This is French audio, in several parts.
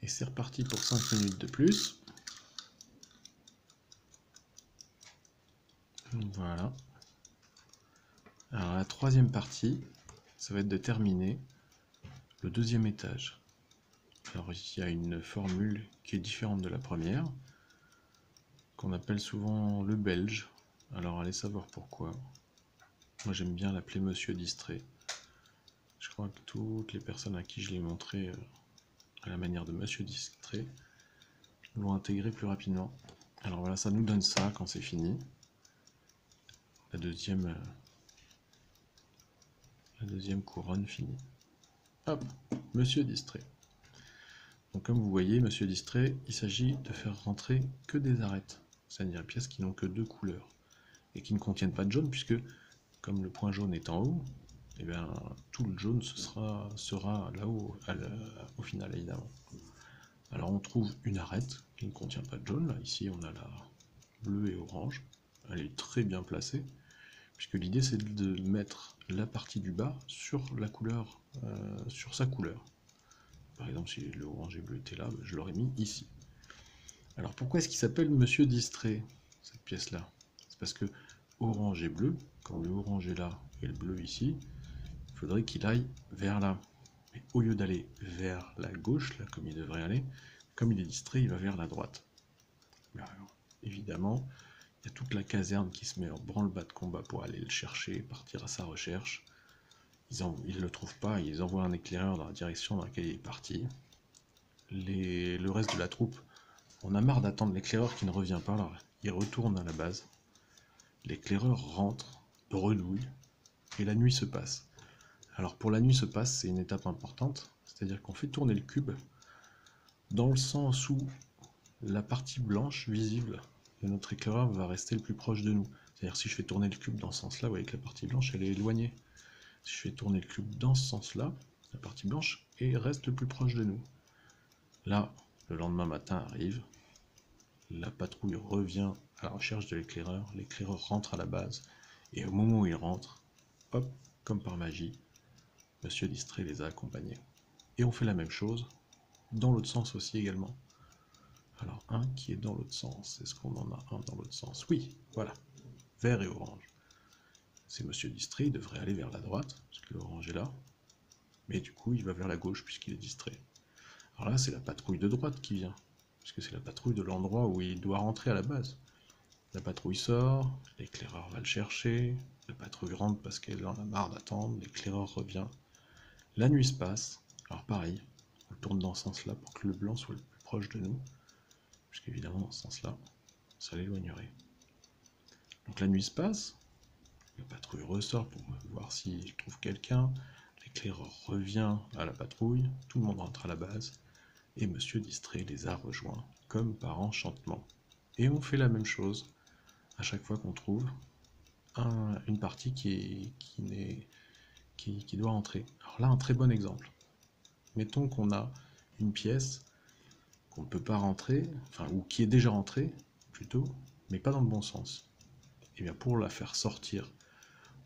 Et c'est reparti pour 5 minutes de plus. Voilà. Alors la troisième partie, ça va être de terminer le deuxième étage. Alors ici, il y a une formule qui est différente de la première, qu'on appelle souvent le belge. Alors allez savoir pourquoi. Moi j'aime bien l'appeler Monsieur Distrait. Je crois que toutes les personnes à qui je l'ai montré à la manière de Monsieur Distrait l'ont intégré plus rapidement. Alors voilà, ça nous donne ça quand c'est fini. La deuxième couronne finie. Hop, Monsieur Distrait. Donc comme vous voyez, Monsieur Distrait, il s'agit de faire rentrer que des arêtes, c'est-à-dire des pièces qui n'ont que deux couleurs, et qui ne contiennent pas de jaune, puisque comme le point jaune est en haut, et bien, tout le jaune sera là-haut au final, évidemment. Alors on trouve une arête qui ne contient pas de jaune, là, ici on a la bleue et orange, elle est très bien placée, puisque l'idée c'est de mettre la partie du bas sur la couleur, sur sa couleur. Par exemple, si le orange et bleu était là, je l'aurais mis ici. Alors pourquoi est-ce qu'il s'appelle Monsieur Distrait, cette pièce-là? C'est parce que orange et bleu, quand le orange est là et le bleu ici, il faudrait qu'il aille vers là. Mais au lieu d'aller vers la gauche, là comme il devrait aller, comme il est distrait, il va vers la droite. Alors, évidemment, il y a toute la caserne qui se met en branle-bas de combat pour aller le chercher, partir à sa recherche. Ils ne le trouvent pas, ils envoient un éclaireur dans la direction dans laquelle il est parti. Le reste de la troupe, on a marre d'attendre l'éclaireur qui ne revient pas, alors ils retournent à la base. L'éclaireur rentre, bredouille, et la nuit se passe. Alors pour la nuit se passe, c'est une étape importante, c'est-à-dire qu'on fait tourner le cube dans le sens où la partie blanche visible de notre éclaireur va rester le plus proche de nous. C'est-à-dire si je fais tourner le cube dans ce sens-là, vous voyez que la partie blanche elle est éloignée. Si je fais tourner le cube dans ce sens-là, la partie blanche reste le plus proche de nous. Là, le lendemain matin arrive, la patrouille revient à la recherche de l'éclaireur rentre à la base, et au moment où il rentre, hop, comme par magie, Monsieur Distrait les a accompagnés. Et on fait la même chose dans l'autre sens aussi également. Alors un qui est dans l'autre sens, est-ce qu'on en a un dans l'autre sens? Oui, voilà, vert et orange. C'est Monsieur Distrait, il devrait aller vers la droite, parce que l'orange est là, mais du coup il va vers la gauche puisqu'il est distrait. Alors là c'est la patrouille de droite qui vient, puisque c'est la patrouille de l'endroit où il doit rentrer à la base. La patrouille sort, l'éclaireur va le chercher, la patrouille rentre parce qu'elle en a marre d'attendre, l'éclaireur revient. La nuit se passe, alors pareil, on tourne dans ce sens-là pour que le blanc soit le plus proche de nous, puisqu'évidemment dans ce sens-là, ça l'éloignerait. Donc la nuit se passe, la patrouille ressort pour voir s'il trouve quelqu'un, l'éclaireur revient à la patrouille, tout le monde rentre à la base, et Monsieur Distrait les a rejoints, comme par enchantement. Et on fait la même chose à chaque fois qu'on trouve une partie qui doit rentrer. Alors là, un très bon exemple. Mettons qu'on a une pièce qu'on ne peut pas rentrer, enfin, ou qui est déjà rentrée, plutôt, mais pas dans le bon sens. Et bien pour la faire sortir,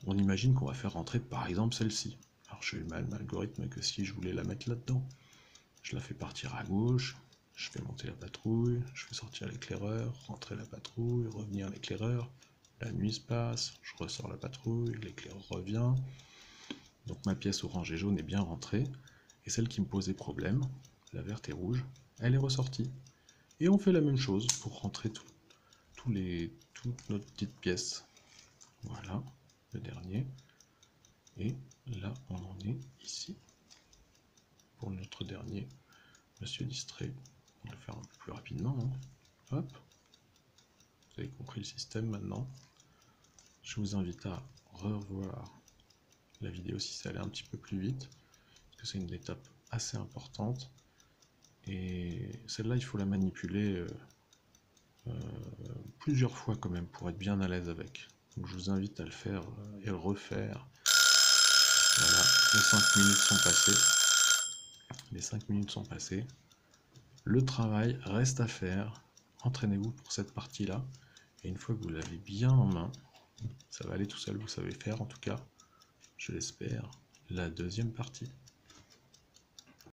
on imagine qu'on va faire rentrer par exemple celle-ci. Alors je fais le même algorithme que si je voulais la mettre là-dedans. Je la fais partir à gauche, je fais monter la patrouille, je fais sortir l'éclaireur, rentrer la patrouille, revenir l'éclaireur, la nuit se passe, je ressors la patrouille, l'éclaireur revient. Donc ma pièce orange et jaune est bien rentrée, et celle qui me posait problème, la verte et rouge, elle est ressortie. Et on fait la même chose pour rentrer toutes nos petites pièces. Voilà, le dernier. Et là, on en est ici. Pour notre dernier, Monsieur Distrait. On va le faire un peu plus rapidement. Hein. Hop. Vous avez compris le système maintenant. Je vous invite à revoir la vidéo si ça allait un petit peu plus vite. Parce que c'est une étape assez importante. Et celle-là, il faut la manipuler plusieurs fois quand même pour être bien à l'aise avec. Donc je vous invite à le faire et le refaire. Voilà, les 5 minutes sont passées. Les 5 minutes sont passées. Le travail reste à faire. Entraînez-vous pour cette partie-là. Et une fois que vous l'avez bien en main, ça va aller tout seul, vous savez faire en tout cas, je l'espère, la deuxième partie.